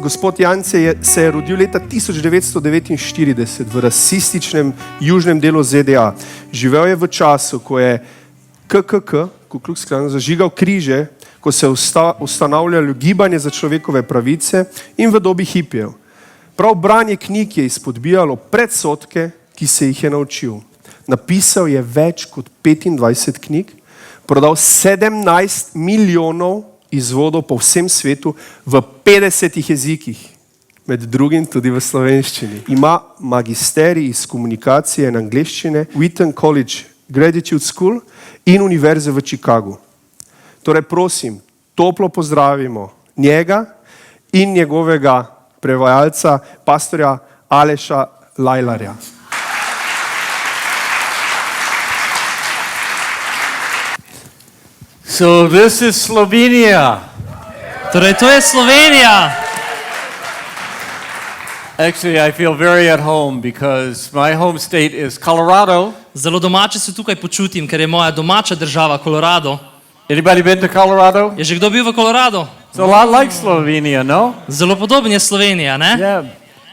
gospod Yancey se je rodil leta 1949 v rasističnem južnem delu ZDA. Živel je v času, ko je KKK, Ku Klux Klan, zažigal križe, ko se je ustanavljalo gibanje za človekove pravice in v dobi hipijev. Prav branje knjig je izpodbijalo predsodke, ki se jih je naučil. Napisal je več kot 25 knjig, prodal 17 milijonov izvodov po vsem svetu v 50 jezikih, med drugim tudi v slovenščini. Ima magisterij iz komunikacije in angleščine Wheaton College Graduate School in Univerze v Chicagu. Torej prosim, toplo pozdravimo njega in njegovega prevajalca, pastorja Aleša Lajlarja. So this is Slovenia. Torej, to je Slovenija. Actually, I feel very at home because my home state is Colorado. Zelo domače se tukaj počutim, ker je moja domača država Colorado. Anybody been to Colorado? Je že kdo bil v Colorado? It's a lot like Slovenia, no? Zelo podoben je Slovenija, ne? Yeah.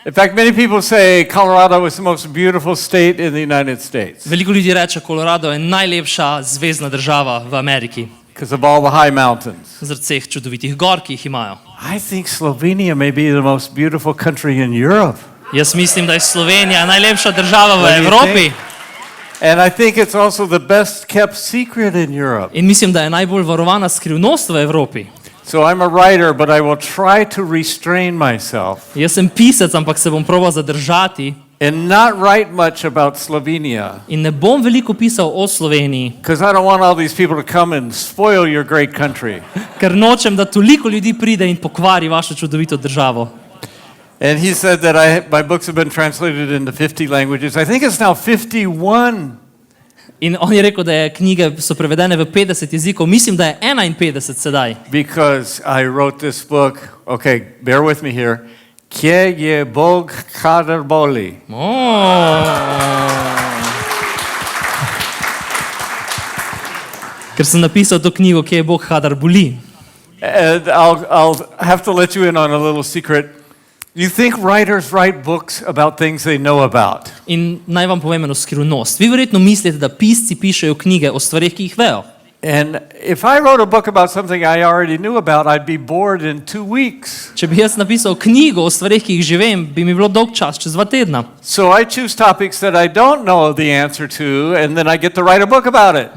In fact, many people say Colorado is the most beautiful state in the United States Veliko ljudi reče, Colorado je najlepša zvezna država v Ameriki. because of all the high mountains. Zaradi vseh čudovitih gor, ki jih imajo. I think Slovenia may be the most beautiful country in Europe. Jaz mislim, da je Slovenija najlepša država What do v you Evropi. think? And I think it's also the best kept secret in Europe. In mislim, da je najbolj varovana skrivnost v Evropi. So I'm a writer, but I will try to restrain myself Jaz sem pisec, ampak se bom probal zadržati and not write much about Slovenia in ne bom veliko pisal o Sloveniji, because I don't want all these people to come and spoil your great country. ker nočem, da toliko ljudi pride in pokvari vašo čudovito državo. And he said that my books have been translated into 50 languages. I think it's now 51. In on je rekel, da je knjige so prevedene v 50 jezikov. Mislim, da je 51 sedaj. Because I wrote this book. Okay, bear with me here. Kje je Bog, kadar boli? Ker sem napisal to knjigo, Kje je Bog, kadar boli. And I'll have to let you in on a little secret. You think writers write books about things they know about. In naj vam povem eno skrivnost. Vi verjetno mislite, da pisci pišejo knjige o stvarih, ki jih vejo. And if I wrote a book about something I already knew about, I'd be bored in 2 weeks. Če bi jaz napisal knjigo o stvarih, ki jih že vem, bi mi bilo dolg čas, čez 2 tedna. So I choose topics that I don't know the answer to, and then I get to write a book about it.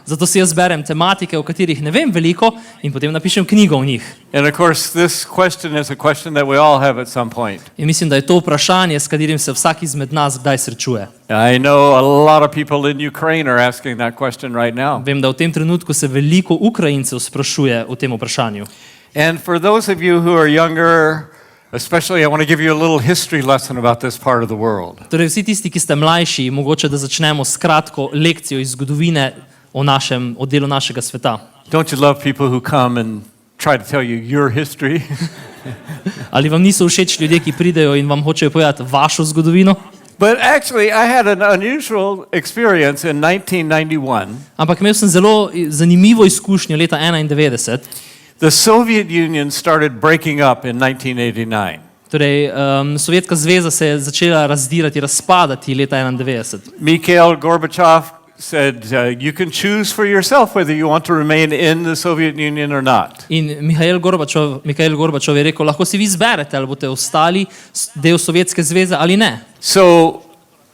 Zato si jaz berem tematike, o katerih ne vem veliko, in potem napišem knjigo o njih. And of course, this question is a question that we all have at some point. In mislim, da je to vprašanje, s katerim se vsak izmed nas kdaj srečuje. I know a lot of people in Ukraine are asking that question right now. Vem, da v tem trenutku se veliko Ukrajincev sprašuje o tem vprašanju. And for those of you who are younger, especially I want to give you a little history lesson about this part of the world. Torej vsi tisti, ki ste mlajši, mogoče da začnemo s kratko lekcijo iz zgodovine o delu našega sveta. Don't you love people who come and try to tell you your history? Ali vam niso všeč ljudje, ki pridejo in vam hočejo povedati vašo zgodovino? But actually, I had an unusual experience in 1991. Ampak imel sem zelo zanimivo izkušnjo leta 1991. The Soviet Union started breaking up in 1989. Torej, Sovjetska zveza se je začela razdirati, razpadati leta 1991. Mikhail Gorbachev said, you can choose for yourself whether you want to remain in the Soviet Union or not. In Mikhail Gorbachev je rekel, lahko si vi izberete, ali boste ostali del Sovjetske zveze ali ne. So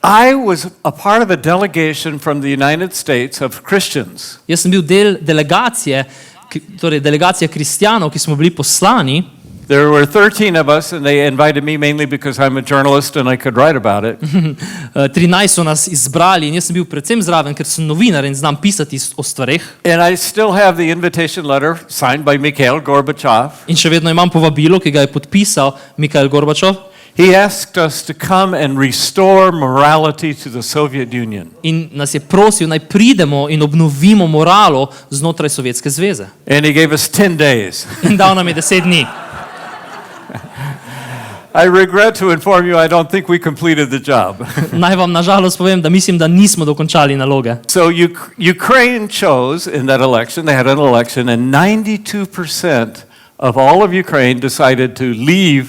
I was a part of a delegation from the United States of Christians. Jaz sem bil del delegacije, torej delegacija kristjanov, ki smo bili poslani. There were 13 of us, and they invited me mainly because I'm a journalist and I could write about it. 13 so nas izbrali in jaz sem bil predvsem zraven, ker sem novinar in znam pisati o stvareh. And I still have the invitation letter signed by Mikhail Gorbachev. In še vedno imam povabilo, ki ga je podpisal Mikhail Gorbachev. He asked us to come and restore morality to the Soviet Union. In nas je prosil, naj pridemo in obnovimo moralo znotraj Sovjetske zveze. And he gave us 10 days. In dal nam je 10 dni. I regret to inform you I don't think we completed the job. Naj vam nažalost povem, da mislim, da nismo dokončali naloge. So Ukraine chose in that election, they had an election, and 92% of all of Ukraine decided to leave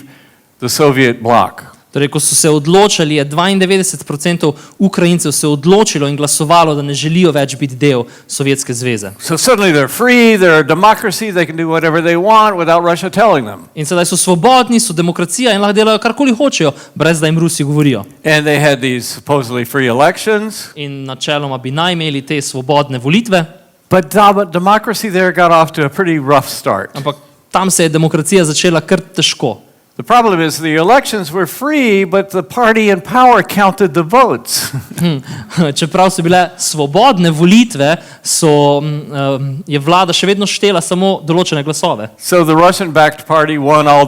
the Soviet bloc. Torej, ko so se odločili, je 92% Ukrajincev se odločilo in glasovalo, da ne želijo več biti del Sovjetske zveze. So suddenly they're free, they're a democracy, they can do whatever they want without Russia telling them. In sedaj so svobodni, so demokracija in lahko delajo karkoli hočejo, brez da jim Rusi govorijo. And they had these supposedly free elections. In načeloma bi naj imeli te svobodne volitve, But democracy there got off to a pretty rough start. ampak tam se je demokracija začela kar težko. The problem is the elections were free, but the party in power counted the votes. Čeprav so bile svobodne volitve, je vlada še vedno štela samo določene glasove. So the Russian-backed party won all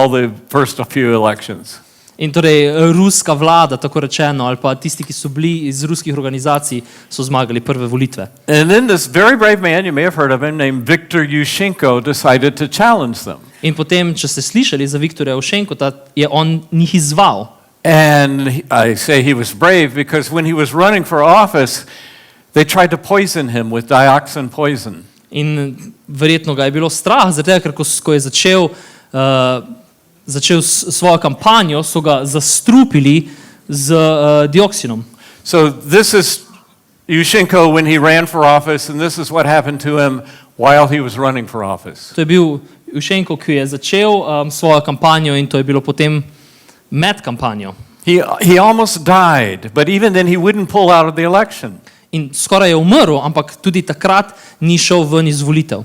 the first few elections. In torej ruska vlada, tako rečeno, ali pa tisti, ki so bili iz ruskih organizacij, so zmagali prve volitve. And then this very brave man, you may have heard of him, named Viktor Yushchenko, decided to challenge them. In potem, če ste slišali za Viktorja Juščenka, je on njih izzval. And I say he was brave because when he was running for office, they tried to poison him with dioxin poison. In verjetno ga je bilo strah, zaradi tega, ker ko je začel svojo kampanjo, so ga zastrupili z dioksinom. So this is Yushchenko when he ran for office, and this is what happened to him while he was running for office. To je bil Juščenko, ki je začel svojo kampanjo, in to je bilo potem med kampanjo. He almost died, but even then he wouldn't pull out of the election. In skoraj je umrl, ampak tudi takrat ni šel ven iz volitev.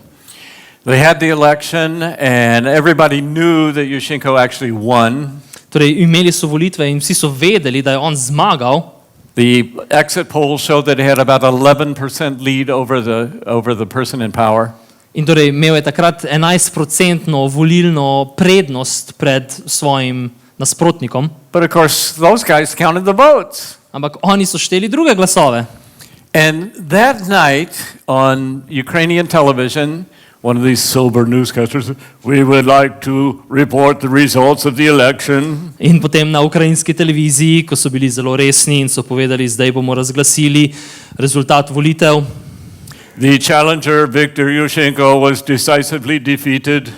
They had the election, and everybody knew that Yushchenko actually won. Torej, imeli so volitve in vsi so vedeli, da je on zmagal. The exit polls showed that he had about 11% lead over the person in power. In torej imel je takrat 11% volilno prednost pred svojim nasprotnikom. But of course, those guys counted the votes. Ampak oni so šteli druge glasove. And that night on Ukrainian television, one of these sober newscasters, we would like to report the results of the election. In potem na ukrajinski televiziji, ko so bili zelo resni in so povedali, zdaj bomo razglasili rezultat volitev. The challenger, Viktor Yushchenko, was decisively defeated.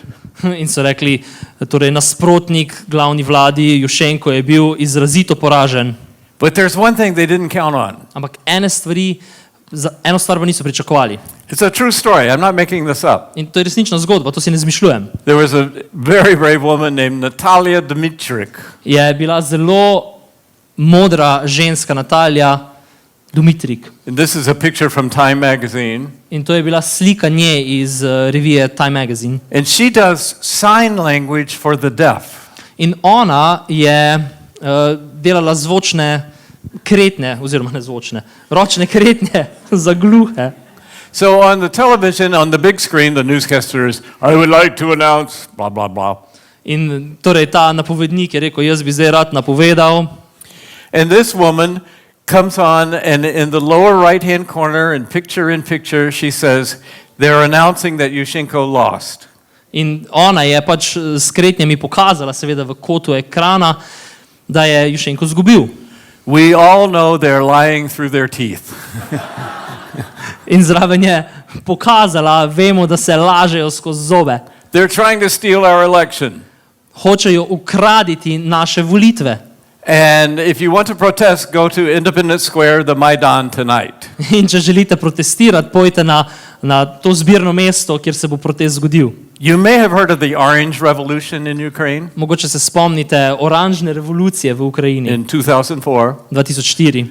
In so rekli, torej nasprotnik glavni vladi Juščenko je bil izrazito poražen. But there's one thing they didn't count on. Ampak eno stvar pa niso pričakovali. It's a true story. I'm not making this up. In to je resnična zgodba, to si ne izmišljujem. There was a very brave woman named Natalia Dmitruk. Je bila zelo modra ženska Natalija Dmitrik. And this is a picture from Time magazine. In to je bila slika nje iz revije Time magazine. And she does sign language for the deaf. In ona je delala zvočne kretnje, oziroma ne zvočne, ročne kretnje za gluhe. So on the television, on the big screen, the newscasters, I would like to announce, blah, blah, blah. In torej ta napovednik je rekel, jaz bi zdaj rad napovedal. And this woman comes on, and in the lower right-hand corner, in picture, she says, they're announcing that Yushchenko lost. In ona je pač s kretnjami pokazala, seveda v kotu ekrana, da je Juščenko izgubil. We all know they're lying through their teeth. In zraven je pokazala, vemo, da se lažejo skozi zobe. They're trying to steal our election. Hočejo ukraditi naše volitve. And if you want to protest, go to Independence Square, the Maidan tonight. In če želite protestirati, pojte na to zbirno mesto, kjer se bo protest zgodil. You may have heard of the Orange Revolution in Ukraine. Mogoče se spomnite oranžne revolucije v Ukrajini In 2004. 2004.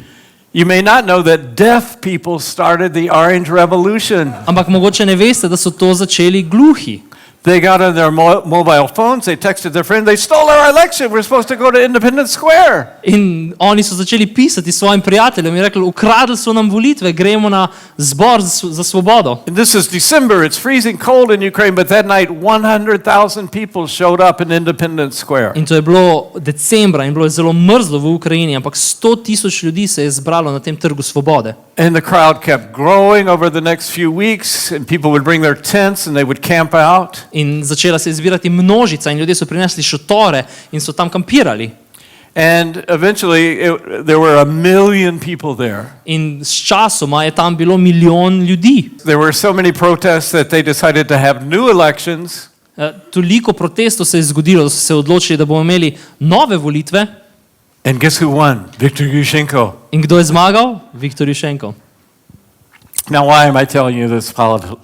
You may not know that deaf people started the Orange Revolution. Ampak mogoče ne veste, da so to začeli gluhi. They got on their mobile phones, they texted their friend, they stole our election, we're supposed to go to Independence Square. In oni so začeli pisati svojim prijateljem in rekli, ukradli so nam volitve, gremo na zbor za svobodo. And this is December, it's freezing cold in Ukraine, but that night 100,000 people showed up in Independence Square. In to je bilo decembra in bilo je zelo mrzlo v Ukrajini, ampak 100,000 ljudi se je zbralo na tem trgu svobode. And the crowd kept growing over the next few weeks, and people would bring their tents and they would camp out. In začela se je zbirati množica in ljudje so prinesli šotore in so tam kampirali. And eventually there were 1 million people there. In s časoma je tam bilo milijon ljudi. There were so many protests that they decided to have new elections. Toliko protestov se je zgodilo, da so se odločili, da bomo imeli nove volitve. And guess who won? Viktor Yushchenko. In kdo je zmagal? Viktor Juščenko. Now, why am I telling you this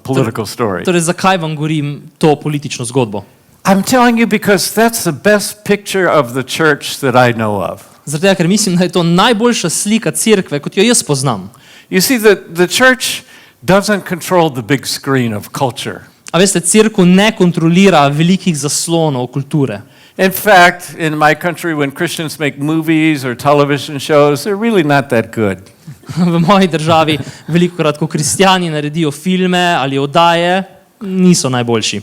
political story? Torej, zakaj vam govorim to politično zgodbo? I'm telling you because that's the best picture of the church that I know of. Zaradi tega, ker mislim, da je to najboljša slika cerkve, kot jo jaz poznam. You see, the church doesn't control the big screen of culture. A veste, cerkev ne kontrolira velikih zaslonov kulture. In fact, in my country, when Christians make movies or television shows, they're really not that good. V moji državi velikokrat, ko kristjani naredijo filme ali oddaje, niso najboljši.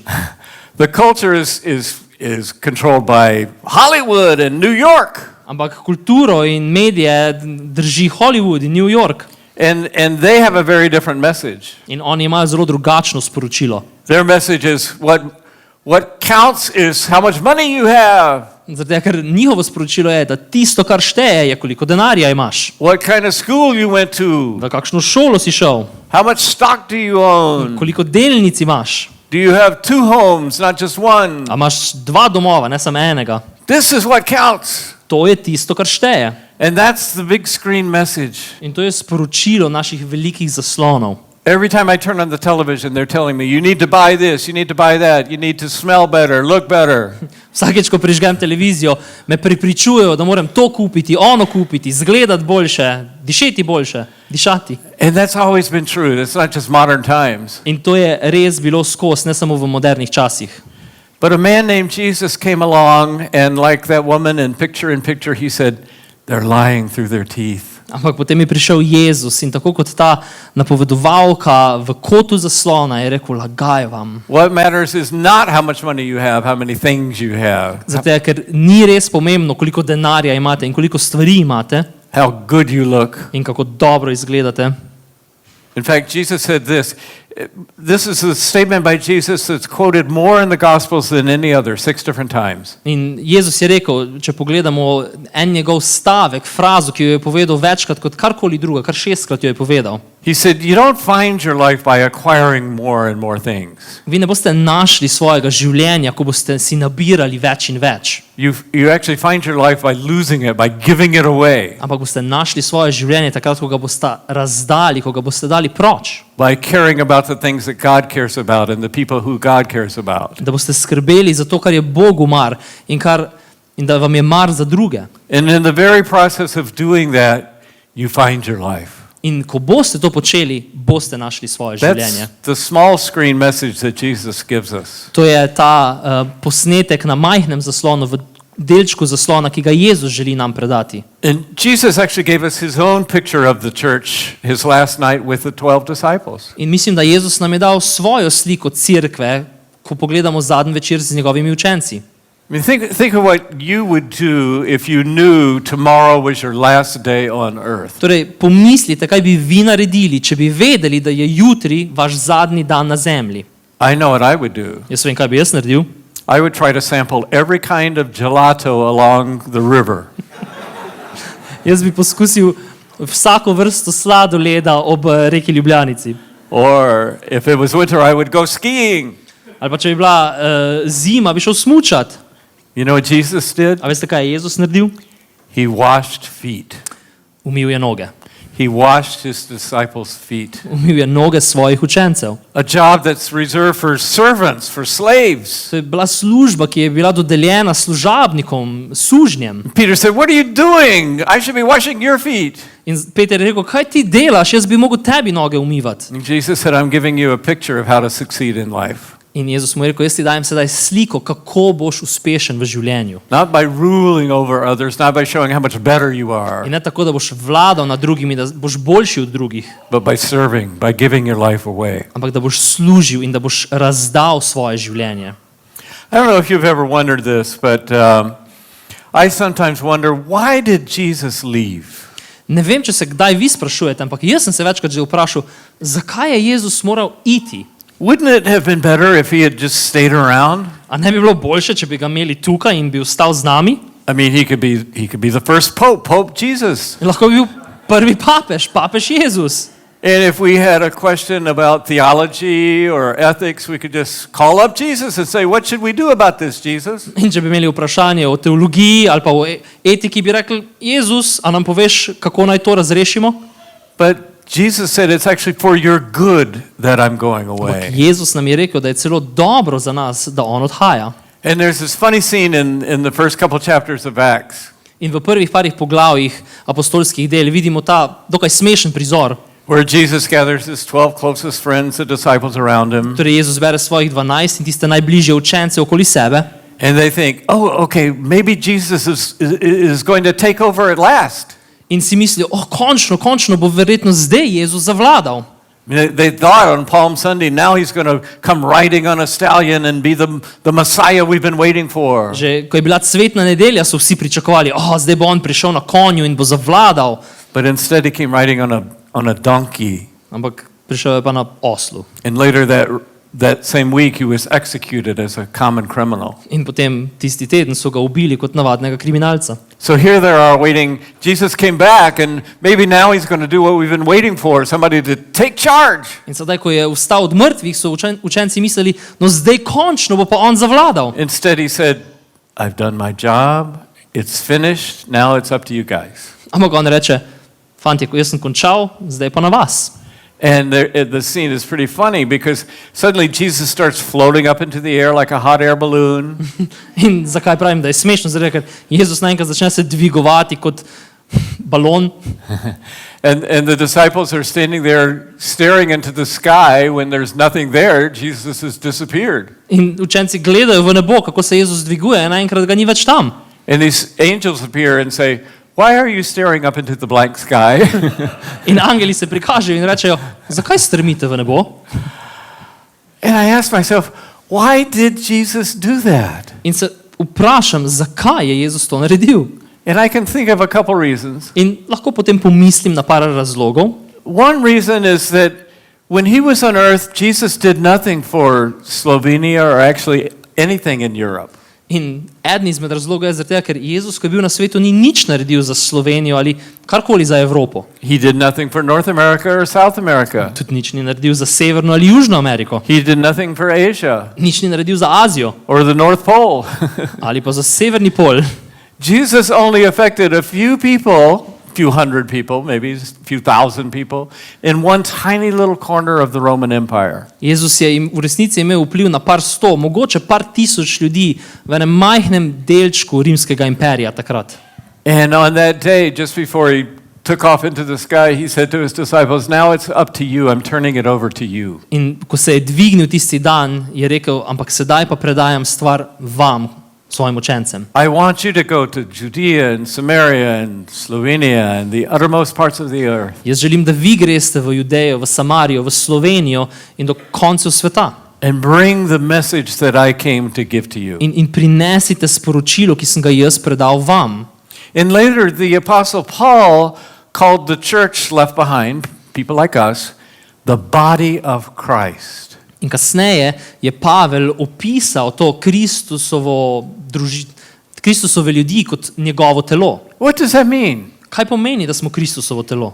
The culture is controlled by Hollywood and New York. Ampak kulturo in medije drži Hollywood in New York. And they have a very different message. In oni imajo zelo drugačno sporočilo. Their message is what counts is how much money you have. Zaradi tega, ker njihovo sporočilo je, da tisto, kar šteje, je koliko denarja imaš. What kind of school you went to. V kakšno šolo si šel. How much stock do you own. Koliko delnic imaš. Do you have 2 homes, not just one? A imaš 2 domova, ne samo enega. This is what counts. To je tisto, kar šteje. And that's the big screen message. In to je sporočilo naših velikih zaslonov. Every time I turn on the television, they're telling me, you need to buy this, you need to buy that, you need to smell better, look better. Vsakeč, ko prižgem televizijo, me prepričujejo, da moram to kupiti, ono kupiti, izgledati boljše, dišeti boljše, dišati. And that's always been true. It's not just modern times. In to je res bilo skozi, ne samo v modernih časih. But a man named Jesus came along, and like that woman in picture, he said, they're lying through their teeth. Ampak potem je prišel Jezus in tako kot ta napovedovalka v kotu zaslona je rekel, lagaj vam. What matters is not how much money you have, how many things you have. Zato, ker ni res pomembno, koliko denarja imate in koliko stvari imate. How good you look. In kako dobro izgledate. In fact, Jesus said this. This is a statement by Jesus that's quoted more in the Gospels than any other, 6 different times. In Jezus je rekel, če pogledamo en njegov stavek, frazo, ki jo je povedal večkrat kot karkoli druga, kar 6-krat jo je povedal. He said, you don't find your life by acquiring more and more things. Vi ne boste našli svojega življenja, ko boste si nabirali več in več. You actually find your life by losing it, by giving it away. Ampak boste našli svoje življenje takrat, ko ga boste razdali, ko ga boste dali proč. By caring about the things that God cares about and the people who God cares about. Da boste skrbeli za to, kar je Bogu mar in da vam je mar za druge. And in the very process of doing that, you find your life. In ko boste to počeli, boste našli svoje življenje. That's the small screen message that Jesus gives us. To je ta posnetek na majhnem zaslonu, v delčku zaslona, ki ga Jezus želi nam predati. And Jesus actually gave us his own picture of the church his last night with the 12 disciples. In mislim, da Jezus nam je dal svojo sliko cerkve, ko pogledamo zadnji večer z njegovimi učenci. I mean, think of what you would do if you knew tomorrow was your last day on earth. Torej, pomislite, kaj bi vi naredili, če bi vedeli, da je jutri vaš zadnji dan na zemlji. I know what I would do. Jaz vem, kaj bi jaz naredil. I would try to sample every kind of gelato along the river. Jaz bi poskusil vsako vrsto sladoleda ob reki Ljubljanici. Or if it was winter, I would go skiing. Ali pa če bi bila zima, bi šel smučat. You know what Jesus did? A veste, kaj je Jezus naredil? He washed feet. Umil je noge. He washed his disciples' feet. Umil je noge svojih učencev. A job that's reserved for servants, for slaves. To je bila služba, ki je bila dodeljena služabnikom, sužnjem. Peter said, "What are you doing? I should be washing your feet." In Peter je rekel, kaj ti delaš, jaz bi mogel tebi noge umivati. And Jesus said, "I'm giving you a picture of how to succeed in life." In Jezus mu je rekel, jaz ti dajem sedaj sliko, kako boš uspešen v življenju. Not by ruling over others, not by showing how much better you are, In ne tako, da boš vladal nad drugimi, da boš boljši od drugih, but by serving, by giving your life away. ampak da boš služil in da boš razdal svoje življenje. I don't know if you've ever wondered this, but I sometimes wonder, why did Jesus leave? Ne vem, če se kdaj vi sprašujete, ampak jaz sem se večkrat že vprašal, zakaj je Jezus moral iti? Wouldn't it have been better if he had just stayed around? A ne bi bilo boljše, če bi ga imeli tukaj in bi ostal z nami? I mean, he could be the first pope, Pope Jesus. Lahko bi bil prvi papež, papež Jezus. And if we had a question about theology or ethics, we could just call up Jesus and say, what should we do about this, Jesus? In če bi imeli vprašanje o teologiji ali pa o etiki, bi rekli, Jezus, a nam poveš, kako naj to razrešimo? But Jesus said it's actually for your good that I'm going away. Jezus nam je rekel, da je celo dobro za nas, da on odhaja. And there's this funny scene in the first couple chapters of Acts In v prvih parih poglavjih apostolskih del vidimo ta dokaj smešen prizor. where Jesus gathers his 12 closest friends, the disciples around him, Torej Jezus bere svojih 12 in tiste najbližje učence okoli sebe. and they think, oh, okay, maybe Jesus is going to take over at last. In si mislijo, končno bo verjetno zdaj Jezus zavladal. I mean, they thought on Palm Sunday, now he's going to come riding on a stallion and be the Messiah we've been waiting for. Že ko je bila cvetna nedelja, so vsi pričakovali, zdaj bo on prišel na konju in bo zavladal. But instead he came riding on a donkey. Ampak prišel je pa na oslu. And later that same week he was executed as a common criminal. In potem tisti teden so ga ubili kot navadnega kriminalca. So here they are waiting. Jesus came back and maybe now he's going to do what we've been waiting for, somebody to take charge. In sedaj, ko je vstal od mrtvih, so učenci mislili, no zdaj končno bo pa on zavladal. Instead he said, I've done my job, it's finished, now it's up to you guys. Ampak on reče, fantje, jaz sem končal, zdaj pa na vas. And the scene is pretty funny because suddenly Jesus starts floating up into the air like a hot air balloon. In zakaj pravim, da je smešno? Zaradi, ker Jezus naenkrat začne se dvigovati kot balon. And the disciples are standing there staring into the sky when there's nothing there. Jesus has disappeared. In učenci gledajo v nebo, kako se Jezus dviguje, in naenkrat ga ni več tam. And these angels appear and say, why are you staring up into the blank sky? In angeli se prikažejo in rečejo, zakaj strmite v nebo? And I asked myself, why did Jesus do that? In se vprašam, zakaj je Jezus to naredil? And I can think of a couple reasons. In lahko potem pomislim na par razlogov. One reason is that when he was on earth, Jesus did nothing for Slovenia or actually anything in Europe. In eden izmed razlogov je zaradi tega, ker Jezus, ko je bil na svetu, ni nič naredil za Slovenijo ali karkoli za Evropo. He did nothing for North America or South America. Tudi nič ni naredil za Severno ali Južno Ameriko. He did nothing for Asia Nič ni naredil za Azijo or the North Pole. ali pa za Severni pol. Jesus only affected a few people, few hundred people, maybe a few thousand people, in one tiny little corner of the Roman Empire. Jezus je v resnici imel vpliv na par sto, mogoče par tisoč ljudi v enem majhnem delčku rimskega imperija takrat. And on that day, just before he took off into the sky, he said to his disciples, now it's up to you, I'm turning it over to you. In ko se je dvignil tisti dan, je rekel, ampak sedaj pa predajam stvar vam, svojim učencem. I want you to go to Judea and Samaria and Slovenia and the uttermost parts of the earth. Jaz želim, da vi greste v Judejo, v Samarijo, v Slovenijo in do koncev sveta. And bring the message that I came to give to you. In prinesite sporočilo, ki sem ga jaz predal vam. And later the apostle Paul called the church left behind, people like us, the body of Christ. In kasneje je Pavel opisal to Kristusove ljudi kot njegovo telo. What does that mean? Kaj pomeni, da smo Kristusovo telo?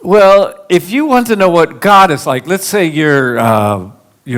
Well, if you want to know what God is like, let's say you're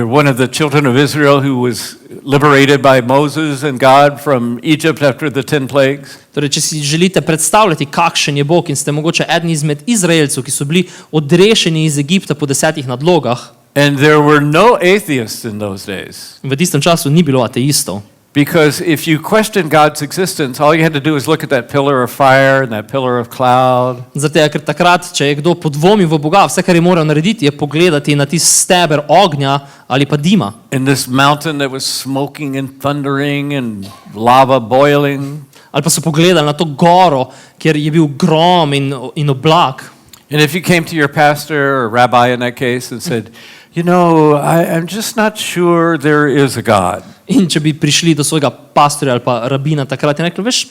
one of the children of Israel who was liberated by Moses and God from Egypt after the 10 plagues. Torej, če si želite predstavljati, kakšen je Bog in ste mogoče eden izmed Izraelcev, ki so bili odrešeni iz Egipta po 10 nadlogah. And there were no atheists in those days. V tistem času ni bilo ateistov. Because if you question God's existence, all you had to do is look at that pillar of fire and that pillar of cloud. Zato, ker takrat, če je kdo podvomil v Boga, vse, kar je moral narediti, je pogledati na tisti steber ognja ali pa dima. And this mountain that was smoking and thundering and lava boiling. Ali pa so pogledali na to goro, kjer je bil grom in oblak. And if you came to your pastor or rabbi in that case and said, you know, I'm just not sure there is a God. In če bi prišli do svojega pastorja ali pa rabina takrat in rekli, veš,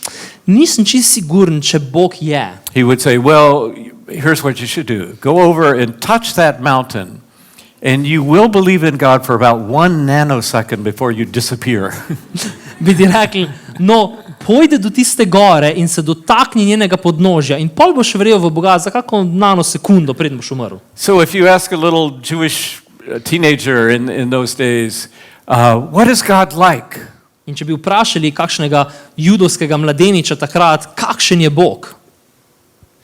nisem čisto siguren, če Bog je. He would say, well, here's what you should do. Go over and touch that mountain and you will believe in God for about 1 nanosecond before you disappear. Bi ti rekli, no, pojdi do tiste gore in se dotakni njenega podnožja in pol boš verjel v Boga za kako nanosekundo, preden boš umrl. So if you ask a little Jewish teenager in those days, what is God like? In če bi vprašali kakšnega judovskega mladeniča takrat, kakšen je Bog,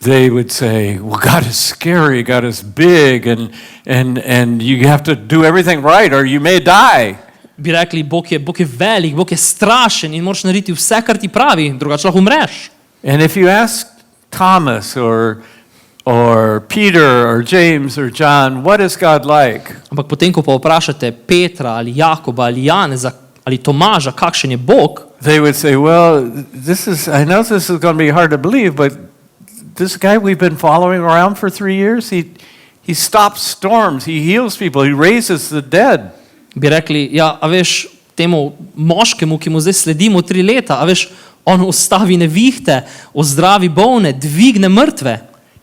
They would say, well, God is scary, God is big, and you have to do everything right or you may die. bi rekli, Bog je velik, Bog je strašen in moraš narediti vse, kar ti pravi, drugače lahko umreš. And if you ask Thomas or Peter or James or John, what is God like? Ampak potem, ko pa vprašate Petra ali Jakoba ali Janeza ali Tomaža, kakšen je Bog, They would say, well, I know this is going to be hard to believe, but this guy we've been following around for 3 years, he stops storms, he heals people, he raises the dead. bi rekli, ja, a veš, temu moškemu, ki mu zdaj sledimo 3 leta, a veš, on ustavi nevihte, ozdravi bolne, dvigne mrtve.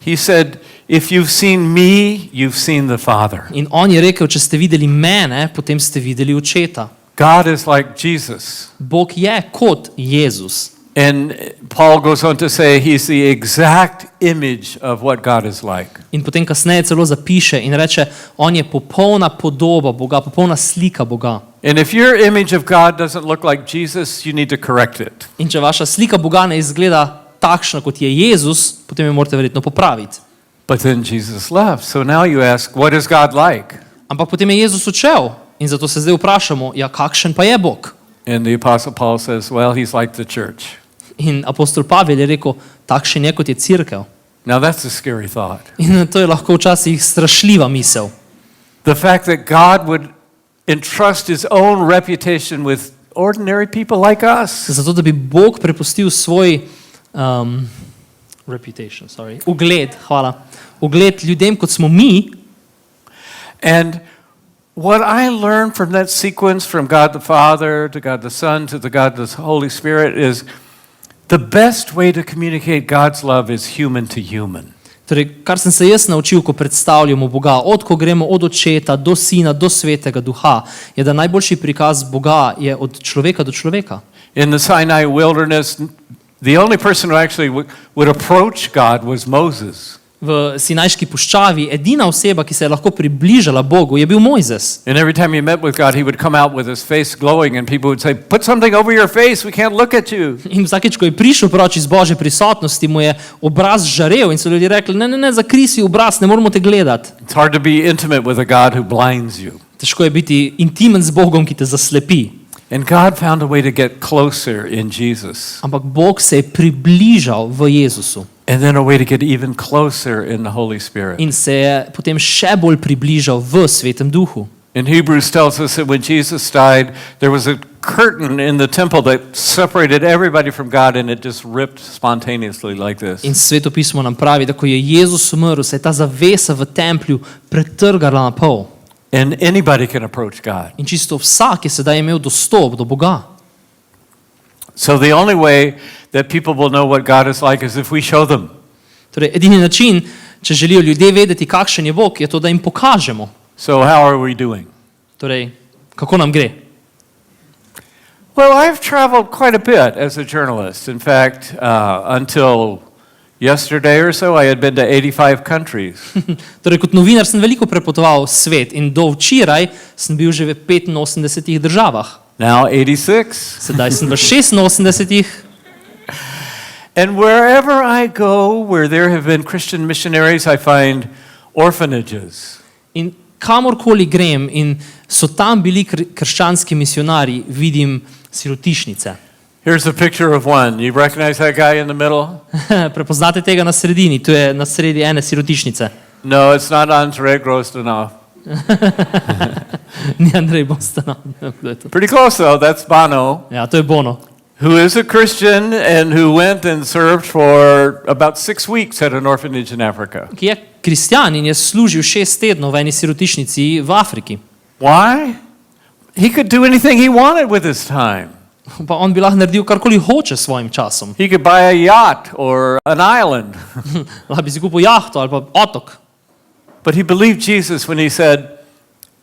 He said, if you've seen me, you've seen the Father. In on je rekel, če ste videli mene, potem ste videli očeta. God is like Jesus. Bog je kot Jezus. And Paul goes on to say he's the exact image of what God is like. In potem kasneje celo zapiše in reče, on je popolna podoba Boga, popolna slika Boga. And if your image of God doesn't look like Jesus, you need to correct it. In če vaša slika Boga ne izgleda takšna, kot je Jezus, potem jo morate verjetno popraviti. But then Jesus left. So now you ask, what is God like? Ampak potem je Jezus odšel in zato se zdaj vprašamo, ja, kakšen pa je Bog? And the Apostle Paul says, well, he's like the church. In apostol Pavel je rekel, takšen je, kot je cerkev. Now that's a scary thought. In to je lahko včasih strašljiva misel. The fact that God would entrust his own reputation with ordinary people like us. Zato, da bi Bog prepustil svoj ugled ljudem, kot smo mi. And what I learned from that sequence from God the Father to God the Son to God the Holy Spirit is the best way to communicate God's love is human to human. Torej, kar sem se jaz naučil, ko predstavljamo Boga, ko gremo od očeta do sina do svetega duha, je, da najboljši prikaz Boga je od človeka do človeka. In the Sinai wilderness, the only person who actually would approach God was Moses. V Sinajški puščavi edina oseba, ki se je lahko približala Bogu, je bil Mojzes. And every time he met with God, he would come out with his face glowing and people would say, put something over your face, we can't look at you. In vsakeč, ko je prišel proč iz Božje prisotnosti, mu je obraz žarel in so ljudje rekli, ne, zakri si obraz, ne moramo te gledati. It's hard to be intimate with a God who blinds you. Težko je biti intimen z Bogom, ki te zaslepi. And God found a way to get closer in Jesus. Ampak Bog se je približal v Jezusu. And then a way to get even closer in the Holy Spirit. In se je potem še bolj približal v Svetem Duhu. In Hebrews tells us that when Jesus died, there was a curtain in the temple that separated everybody from God and it just ripped spontaneously like this. In Sveto pismo nam pravi, da ko je Jezus umrl, se je ta zavesa v templju pretrgala na pol. And anybody can approach God. In čisto vsak je sedaj imel dostop do Boga. So the only way that people will know what God is like is if we show them. Torej, edini način, če želijo ljudje vedeti, kakšen je Bog, je to, da jim pokažemo. So how are we doing? Torej, kako nam gre? Well, I've traveled quite a bit as a journalist. In fact, until yesterday or so, I had been to 85 countries. Torej, kot novinar sem veliko prepotoval svet in do včeraj sem bil že v 85 državah. Now 86. Sedaj sem v 86. And wherever I go, where there have been Christian missionaries, I find orphanages. In kamorkoli grem in so tam bili krščanski misionarji, vidim sirotišnice. Here's a picture of one. You recognize that guy in the middle? Prepoznate tega na sredini, to je na sredi ene sirotišnice. No, it's not Andrei Grosdanov. Ni Andrej Bostanov. Pretty close though, that's Bono. Ja, to je Bono. Who is a Christian and who went and served for about 6 weeks at an orphanage in Africa. Ki je kristjan in je služil 6 tednov v eni sirotišnici v Afriki. Why? He could do anything he wanted with his time. Pa on bi lahko naredil karkoli hoče s svojim časom. He could buy a yacht or an island. Lahko bi si kupil jahto ali pa otok. But he believed Jesus when he said,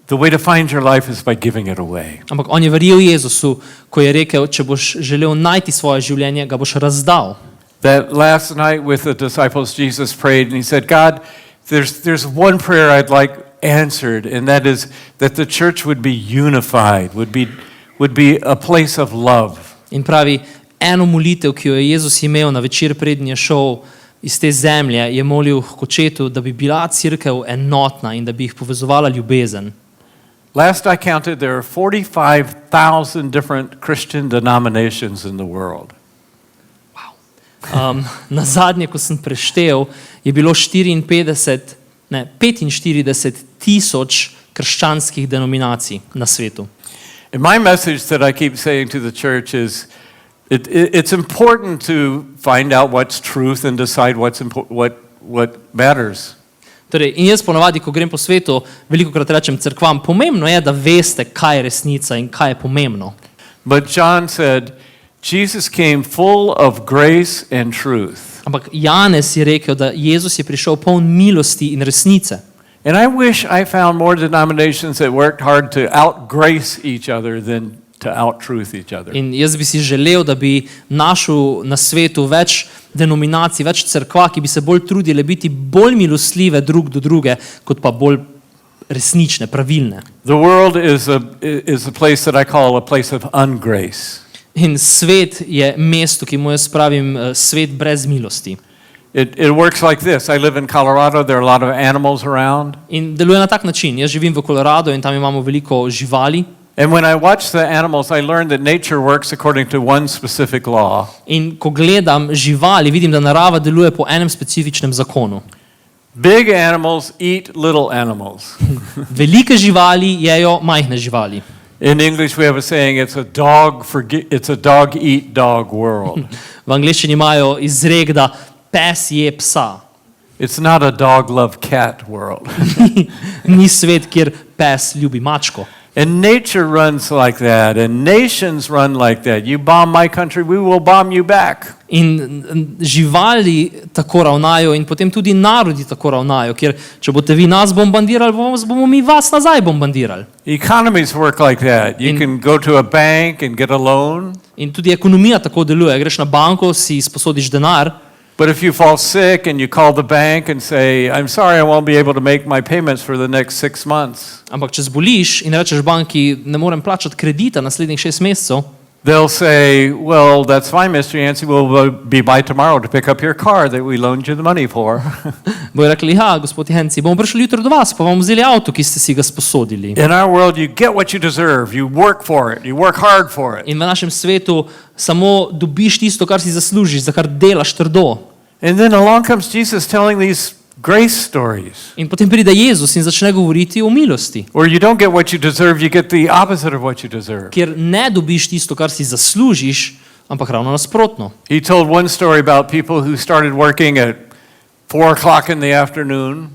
the way to find your life is by giving it away. Ampak on je verjel Jezusu, ko je rekel, če boš želel najti svoje življenje, ga boš razdal. That last night with the disciples, Jesus prayed and he said, God, there's one prayer I'd like answered, and that is that the church would be unified, would be a place of love. In pravi, eno molitev, ki jo je Jezus imel na večer, preden je šel iz te zemlje, je molil k očetu, da bi bila cerkev enotna in da bi jih povezovala ljubezen. Last I counted, there are 45,000 different Christian denominations in the world. Na zadnje, ko sem preštel, je bilo 45 tisoč krščanskih denominacij na svetu. And my message that I keep saying to the church is, it's important to find out what's truth and decide what matters. Torej, in jaz ponavadi, ko grem po svetu, velikokrat rečem cerkvam, pomembno je, da veste, kaj je resnica in kaj je pomembno. But John said, Jesus came full of grace and truth. Ampak Janez je rekel, da Jezus je prišel poln milosti in resnice. And I wish I found more denominations that worked hard to outgrace each other than to outtruth each other. In jaz bi si želel, da bi našel na svetu več denominacij, več cerkva, ki bi se bolj trudile biti bolj milostljive drug do druge, kot pa bolj resnične, pravilne. The world is a place that I call a place of ungrace. In svet je mesto, ki mu jaz pravim svet brez milosti. It works like this. I live in Colorado. There are a lot of animals around. In deluje na tak način. Jaz živim v Colorado in tam imamo veliko živali. And when I watch the animals, I learn that nature works according to one specific law. In ko gledam živali, vidim, da narava deluje po enem specifičnem zakonu. Big animals eat little animals. Velike živali jejo majhne živali. In English, we have a saying, it's a dog eat dog world. V angleščini imajo izrek, da pes je psa. It's not a dog love cat world. Ni svet, kjer pes ljubi mačko. And nature runs like that, and nations run like that. You bomb my country, we will bomb you back. In živali tako ravnajo in potem tudi narodi tako ravnajo, ker če boste vi nas bombardirali, bomo mi vas nazaj bombardirali. Economies work like that. You can go to a bank and get a loan. In tudi ekonomija tako deluje. Greš na banko, si sposodiš denar. But if you fall sick and you call the bank and say, I'm sorry, I won't be able to make my payments for the next 6 months. Ampak če zboliš in rečeš banki, ne morem plačati kredita naslednjih 6 mesecev, They'll say, well, that's fine, Mr. Yancey, we'll be by tomorrow to pick up your car that we loaned you the money for. bojo rekli, ja, gospod Yancey, bomo prišli jutro do vas, pa bomo vzeli avto, ki ste si ga sposodili. In our world, you get what you deserve. You work for it. You work hard for it. In v našem svetu samo dobiš tisto, kar si zaslužiš, za kar delaš trdo. And then along comes Jesus telling these grace stories. In potem pride Jezus in začne govoriti o milosti, Where you don't get what you deserve, you get the opposite of what you deserve. kjer ne dobiš tisto, kar si zaslužiš, ampak ravno nasprotno. He told one story about people who started working at 4 o'clock in the afternoon.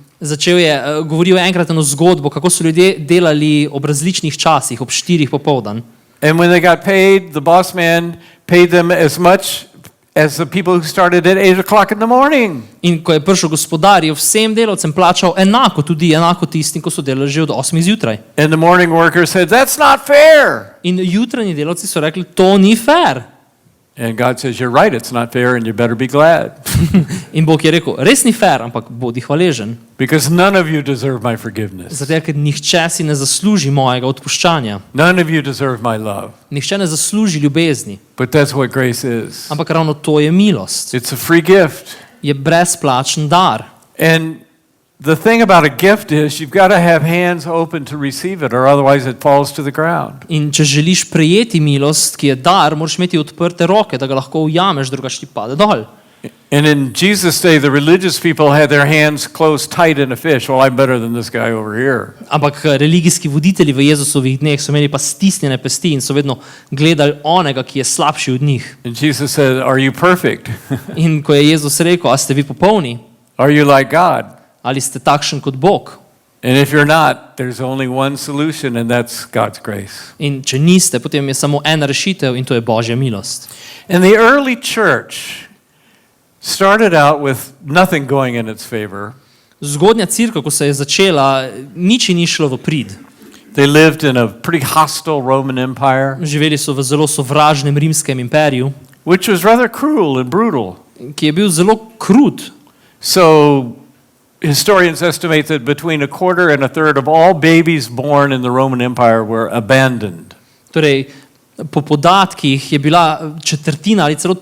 Govoril je enkrat eno zgodbo, kako so ljudje delali ob različnih časih, ob 4 popoldan. And when they got paid, the boss man paid them as much as the people who started at 8 o'clock in the morning. In ko je prišel gospodar, je vsem delavcem plačal enako tistim, ko so delali že od 8 zjutraj. And the morning worker said, that's not fair. In jutranji delavci so rekli, to ni fair. And God says, you're right, it's not fair, and you better be glad. In Bog je rekel, res ni fair, ampak bodi hvaležen. Because none of you deserve my forgiveness. Zato, ker nihče si ne zasluži mojega odpuščanja. None of you deserve my love. Nihče ne zasluži ljubezni. But that's what grace is. Ampak ravno to je milost. It's a free gift. Je brezplačen dar. And the thing about a gift is you've got to have hands open to receive it, or otherwise it falls to the ground. In če želiš prejeti milost, ki je dar, moraš imeti odprte roke, da ga lahko ujameš, drugače ti pade dol. And in Jesus' day, the religious people had their hands closed tight in a fish. Well, I'm better than this guy over here. Ampak religijski voditelji v Jezusovih dneh so imeli pa stisnjene pesti in so vedno gledali onega, ki je slabši od njih. And Jesus said, are you perfect? In ko je Jezus rekel, a ste vi popolni? Are you like God? Ali ste takšen kot Bog? And if you're not, there's only one solution, and that's God's grace. In če niste, potem je samo ena rešitev in to je Božja milost. And the early church started out with nothing going in its favor. Zgodnja cerkev, ko se je začela, nič ni šlo v prid. They lived in a pretty hostile Roman Empire, Živeli so v zelo sovražnem rimskem imperiju, which was rather cruel and brutal. ki je bil zelo krut. So historians estimate that between a quarter and a third of all babies born in the Roman Empire were abandoned. Torej, po podatkih je bila četrtina ali celo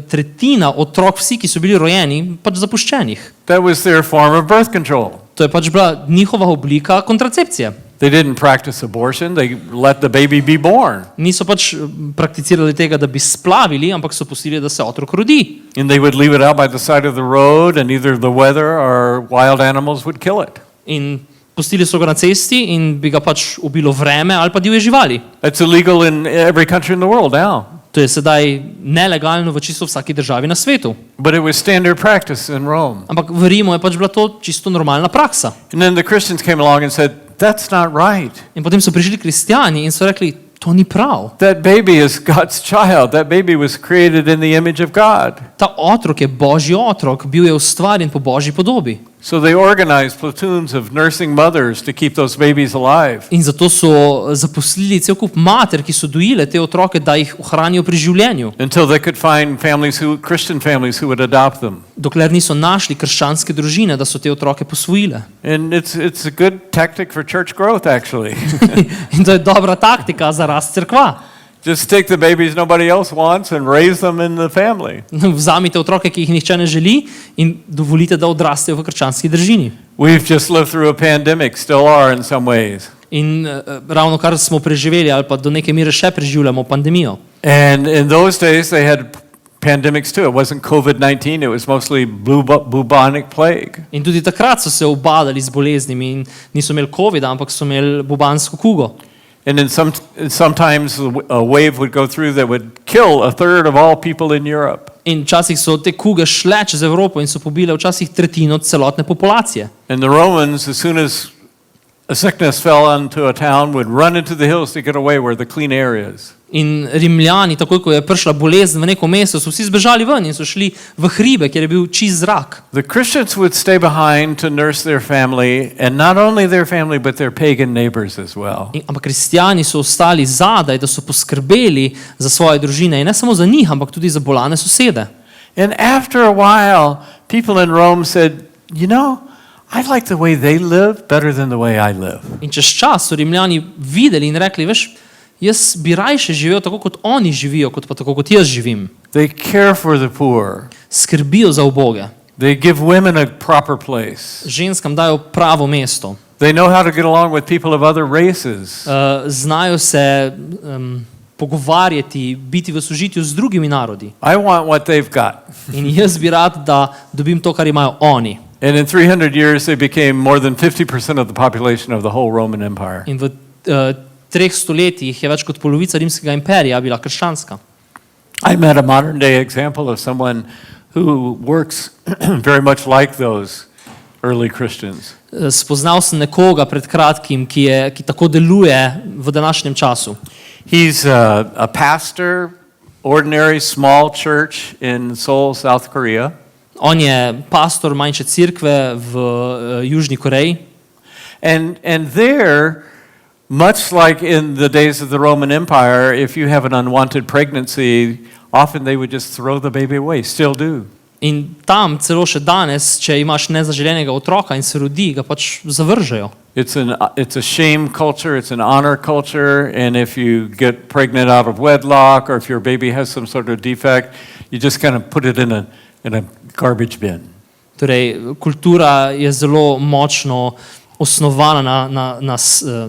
tretjina otrok, vsi, ki so bili rojeni, pač zapuščenih. That was their form of birth control. To je pač bila njihova oblika kontracepcije. They didn't practice abortion, they let the baby be born. Niso pač prakticirali tega, da bi splavili, ampak so pustili, da se otrok rodi. And they would leave it out by the side of the road, and either the weather or wild animals would kill it. In pustili so ga na cesti in bi ga pač ubilo vreme ali pa divje živali. That's illegal in every country in the world now. To je sedaj nelegalno v čisto vsaki državi na svetu. But it was standard practice in Rome. Ampak v Rimu je pač bila to čisto normalna praksa. And then the Christians came along and said, that's not right. In potem so prišli kristjani in so rekli, to ni prav. That baby is God's child. That baby was created in the image of God. Ta otrok je Božji otrok, bil je ustvarjen po Božji podobi. So they organized platoons of nursing mothers to keep those babies alive. In zato so zaposlili cel kup mater, ki so dojile te otroke, da jih ohranijo pri življenju. Until they could find Christian families who would adopt them. Dokler niso našli krščanske družine, da so te otroke posvojile. And it's a good tactic for church growth, actually. In to je dobra taktika za rast cerkva. Just take the babies nobody else wants and raise them in the family. Vzamite otroke, ki jih nihče ne želi, in dovolite, da odrastejo v krščanski družini. We've just lived through a pandemic, still are in some ways. In ravno kar smo preživeli, ali pa do neke mere še preživljamo pandemijo. And in those days they had pandemics too. It wasn't COVID-19, it was mostly bubonic plague. In tudi takrat so se ubadali z boleznimi in niso imeli covida, ampak so imeli bubansko kugo. And then sometimes a wave would go through that would kill a third of all people in Europe. In včasih so te kuge šle čez Evropo in so pobile včasih tretjino celotne populacije. And the Romans, as soon as a sickness fell onto a town, would run into the hills to get away where the clean air is. In Rimljani, takoj ko je prišla bolezen v neko mesto, so vsi zbežali ven in so šli v hribe, kjer je bil čist zrak. The Christians would stay behind to nurse their family, and not only their family, but their pagan neighbors as well. Ampak kristjani so ostali zadaj, da so poskrbeli za svoje družine in ne samo za njih, ampak tudi za bolane sosede. And after a while, people in Rome said, you know, I like the way they live better than the way I live. In čez čas so Rimljani videli in rekli, veš, jaz bi rajše živel tako, kot oni živijo, kot pa tako, kot jaz živim. They care for the poor. Skrbijo za uboge. They give women a proper place. Ženskam dajo pravo mesto. They know how to get along with people of other races. Znajo se pogovarjati, biti v sožitju z drugimi narodi. I want what they've got. In jaz bi rad, da dobim to, kar imajo oni. And in 300 years they became more than 50% of the population of the whole Roman Empire. In v 3 stoletjih je več kot polovica rimskega imperija bila krščanska. I met a modern day example of someone who works very much like those early Christians. Spoznal sem nekoga pred kratkim, ki tako deluje v današnjem času. He's a pastor, ordinary small church in Seoul, South Korea. On je pastor manjše cerkve v Južni Koreji. And there, much like in the days of the Roman Empire, if you have an unwanted pregnancy, often they would just throw the baby away, still do. In tam celo še danes, če imaš nezaželenega otroka in se rodi, ga pač zavržejo. It's a shame culture, it's an honor culture, and if you get pregnant out of wedlock or if your baby has some sort of defect, you just kind of put it in a garbage bin. Torej, kultura je zelo močno osnovana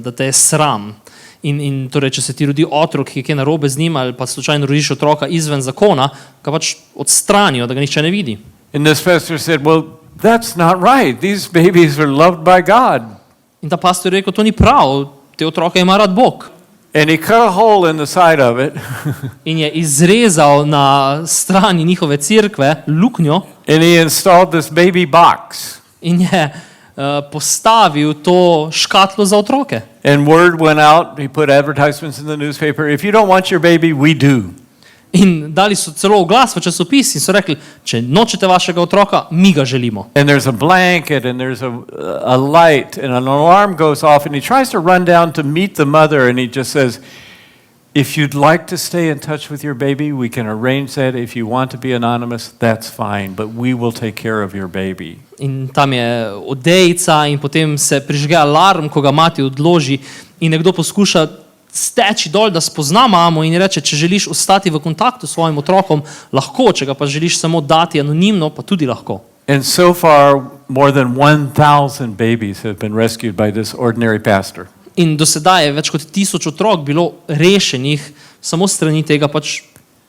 da te je sram. In torej, če se ti rodi otrok, ki je kaj narobe z njim, ali pa slučajno rodiš otroka izven zakona, ga pač odstranijo, da ga nihče ne vidi. And this pastor said, well, that's not right. These babies are loved by God. In ta pastor je rekel, to ni prav, te otroke ima rad Bog. And he cut a hole in the side of it. In je izrezal na strani njihove cerkve luknjo. And he installed this baby box. In je postavil to škatlo za otroke. And word went out, he put advertisements in the newspaper, if you don't want your baby, we do. In dali so celo oglas v časopis in so rekli, če nočete vašega otroka, mi ga želimo. And there's a blanket and there's a light and an alarm goes off and he tries to run down to meet the mother and he just says, if you'd like to stay in touch with your baby, we can arrange that. If you want to be anonymous, that's fine, but we will take care of your baby. In tam je odejica in potem se prižge alarm, ko ga mati odloži in nekdo poskuša steči dol, da spozna mamo in reče, če želiš ostati v kontaktu s svojim otrokom, lahko, če ga pa želiš samo dati anonimno, pa tudi lahko. And so far, more than 1,000 babies have been rescued by this ordinary pastor. In do sedaj je več kot 1000 otrok bilo rešenih samo strani tega pač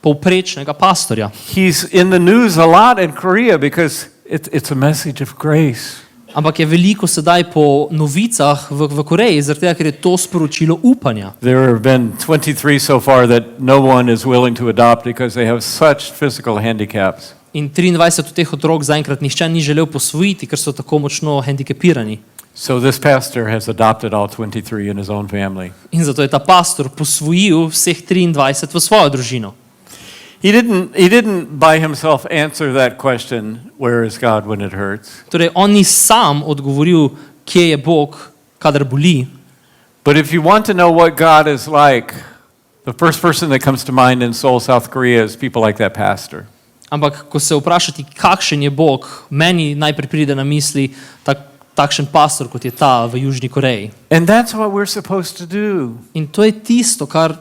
povprečnega pastorja. He's in the news a lot in Korea because it's a message of grace. Ampak je veliko sedaj po novicah v Koreji, zaradi tega, ker je to sporočilo upanja. There have been 23 so far that no one is willing to adopt because they have such physical handicaps. In 23 od teh otrok zaenkrat nihče ni želel posvojiti, ker so tako močno hendikepirani. So this pastor has adopted all 23 in his own family. In zato je ta pastor posvojil vseh 23 v svojo družino. He didn't by himself answer that question, where is God when it hurts? Torej, on ni sam odgovoril, kje je Bog, kadar boli. But if you want to know what God is like, the first person that comes to mind in Seoul, South Korea is people like that pastor. Ampak, ko se vprašati, kakšen je Bog, meni najprej pride na misli takšen pastor, kot je ta v Južni Koreji. And that's what we're supposed to do. In to je tisto, kar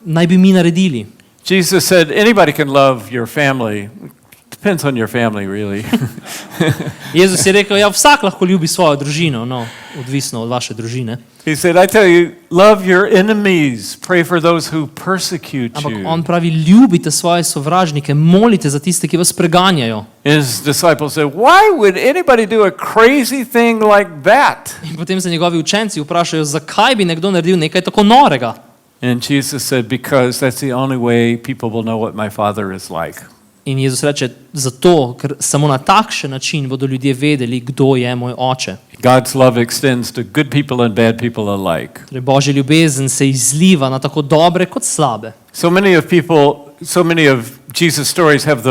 naj bi mi naredili. Jesus said, anybody can love your family. Depends on your family, really. Jezus je rekel, ja, vsak lahko ljubi svojo družino, no, odvisno od vaše družine. He said, I tell you, love your enemies. Pray for those who persecute Ampak you. on pravi, ljubite svoje sovražnike, molite za tiste, ki vas preganjajo. His disciples said, why would anybody do a crazy thing like that? In potem se njegovi učenci vprašajo, zakaj bi nekdo naredil nekaj tako norega. And Jesus said, because that's the only way people will know what my Father is like. In Jezus reče, zato, ker samo na takšen način bodo ljudje vedeli, kdo je moj oče. God's love extends to good people and bad people alike. Torej, Božja ljubezen se izliva na tako dobre kot slabe. So many of Jesus' stories have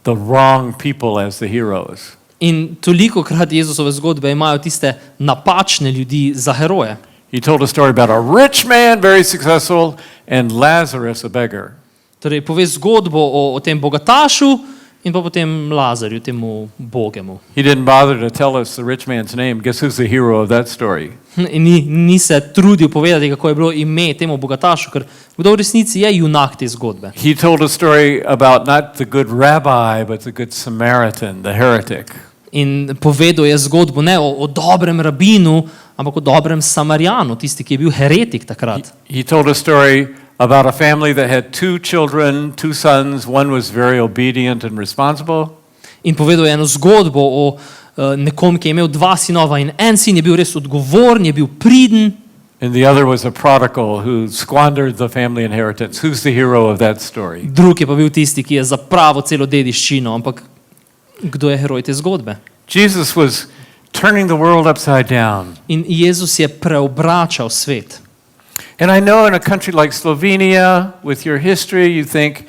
the wrong people as the heroes. In toliko krat Jezusove zgodbe imajo tiste napačne ljudi za heroje. He told a story about a rich man, very successful, and Lazarus, a beggar. Torej, pove zgodbo o tem bogatašu in pa potem Lazarju, temu bogemu. He didn't bother to tell us the rich man's name. Guess who's the hero of that story? In ni se trudil povedati, kako je bilo ime temu bogatašu, ker kdo v resnici je junak te zgodbe. He told a story about not the good rabbi, but the good Samaritan, the heretic. In povedal je zgodbo ne o dobrem rabinu, ampak o dobrem Samarijanu, tisti, ki je bil heretik takrat. He told a story about a family that had 2 children, 2 sons. One was very obedient and responsible. In povedal je eno zgodbo o nekom, ki je imel 2 sinova in en sin je bil res odgovoren, je bil priden. And the other was a prodigal who squandered the family inheritance. Who's the hero of that story? Drug je pa bil tisti, ki je zapravil celo dediščino, ampak kdo je heroj te zgodbe? Jesus was turning the world upside down. In Jezus je preobračal svet. And I know in a country like Slovenia, with your history, you think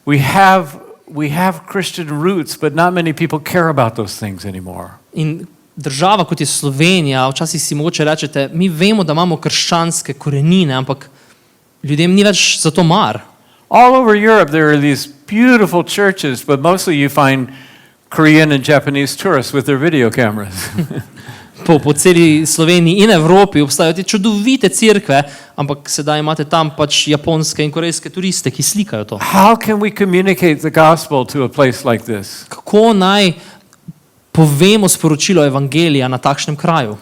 we have Christian roots, but not many people care about those things anymore. In država kot je Slovenija, včasih si mogoče rečete, mi vemo, da imamo krščanske korenine, ampak ljudem ni več za to mar. All over Europe there are these beautiful churches, but mostly you find Korean and Japanese tourists with their video cameras. Po celi Sloveniji in Evropi obstajajo te čudovite cerkve, ampak sedaj imate tam pač japonske in korejske turiste, ki slikajo to. How can we communicate the gospel to a place like this? Kako naj povemo sporočilo evangelija na takšnem kraju?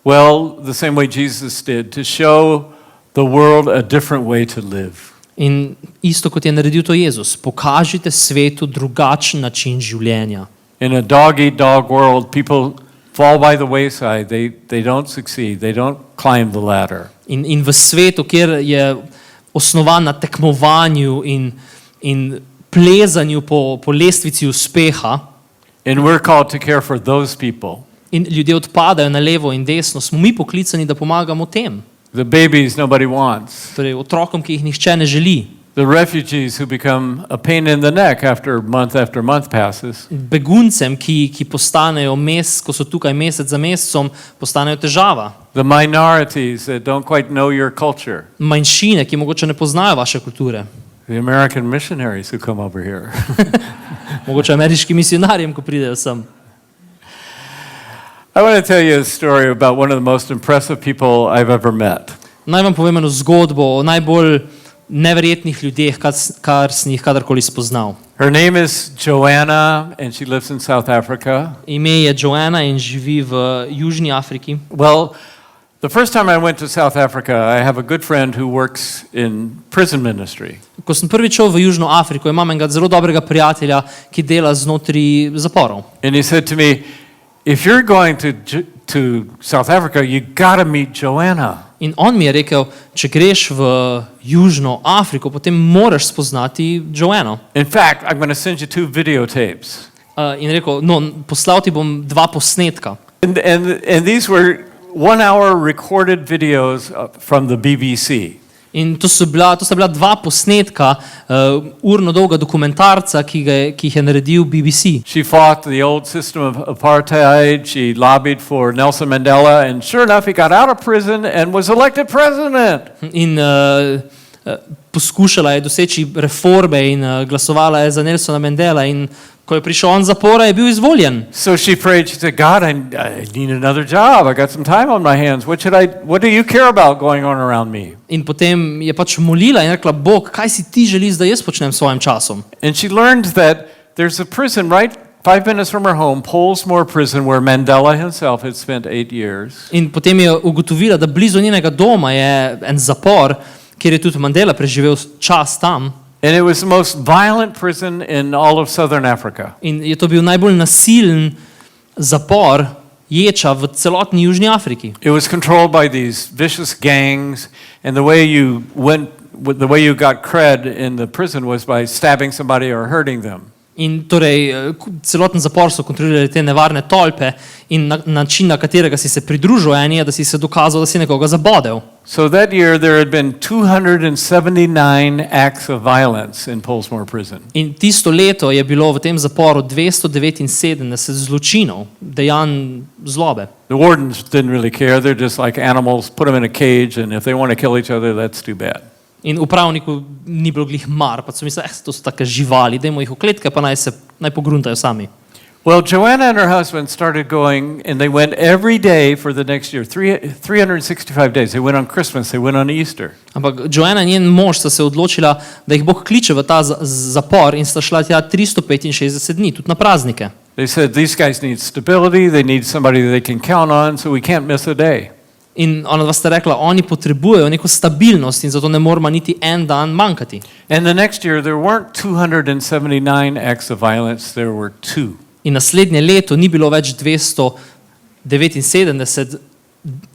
Well, the same way Jesus did, to show the world a different way to live. In isto kot je naredil to Jezus, pokažite svetu drugačen način življenja. In a dog-eat-dog world, people fall by the wayside. They don't succeed. They don't climb the ladder. In v svetu, kjer je osnovan na tekmovanju in plezanju po lestvici uspeha, And we're called to care for those people. in ljudje odpadajo na levo in desno, smo mi poklicani, da pomagamo tem. The babies nobody wants. Torej otrokom, ki jih nihče ne želi. The refugees who become a pain in the neck after month passes. Beguncem, ki postanejo ko so tukaj mesec za mesecom, postanejo težava. The minorities that don't quite know your culture. Manjšine, ki mogoče ne poznajo vaše kulture. The American missionaries who come over here. Mogoče ameriški misionarjem, ko pridejo sem. I want to tell you a story about one of the most impressive people I've ever met. Naj vam povem eno zgodbo o najbolj neverjetnih ljudeh, kar sem jih kadarkoli spoznal. Her name is Joanna and she lives in South Africa. Ime je Joanna in živi v Južni Afriki. Well, the first time I went to South Africa, I have a good friend who works in prison ministry. Ko sem prvič šel v Južno Afriko, imam enega zelo dobrega prijatelja, ki dela znotraj zaporov. And he said to me, if you're going to South Africa, you got to meet Joanna. In on mi je rekel, če greš v Južno Afriko, potem moraš spoznati Joanno. In fact, I'm going to send you 2 videotapes. In rekel, no, poslal ti bom 2 posnetka. And these were 1-hour recorded videos from the BBC. In to sta bila 2 posnetka, urno dolga dokumentarca, ki jih je naredil BBC. She fought the old system of apartheid. She lobbied for Nelson Mandela, and sure enough, he got out of prison and was elected president. In poskušala je doseči reforme in glasovala je za Nelsona Mandela in ko je prišel on z zapora, je bil izvoljen. So she prayed. She said, God, I need another job. I got some time on my hands. What do you care about going on around me? In potem je pač molila in rekla, Bog, kaj si ti želiš, da jaz počnem s svojim časom? And she learned that there's a prison right 5 minutes from her home, Pollsmoor Prison, where Mandela himself had spent 8 years. In potem je ugotovila, da blizu njenega doma je en zapor, kjer je tudi Mandela preživel čas tam. And it was the most violent prison in all of southern Africa. In je to bil najbolj nasilen zapor, ječa v celotni Južni Afriki. It was controlled by these vicious gangs, and the way you got cred in the prison was by stabbing somebody or hurting them. In torej celoten zapor so kontrolirali te nevarne tolpe in način, na katerega si se pridružil eni, je, da si se dokazal, da si nekoga zabodel. So that year there had been 279 acts of violence in Pollsmoor Prison. In tisto leto je bilo v tem zaporu 279 zločinov, dejanj zlobe. The wardens didn't really care. They're just like animals. Put them in a cage, and if they want to kill each other, that's too bad. In upravniku ni bilo glih mar, pa so mislili, to so take živali, dajmo jih v kletke, pa naj pogruntajo sami. Well, Joanna and her husband started going, and they went every day for the next year, 365 days. They went on Christmas, they went on Easter. Ampak Joanna in njen mož sta se odločila, da jih Bog kliče v ta zapor in sta šla tja 365 dni, tudi na praznike. They said, these guys need stability, they need somebody that they can count on, so we can't miss a day. In ona dva sta rekla, oni potrebujejo neko stabilnost in zato ne moramo niti en dan manjkati. And the next year there weren't 279 acts of violence, there were 2. In naslednje leto ni bilo več 279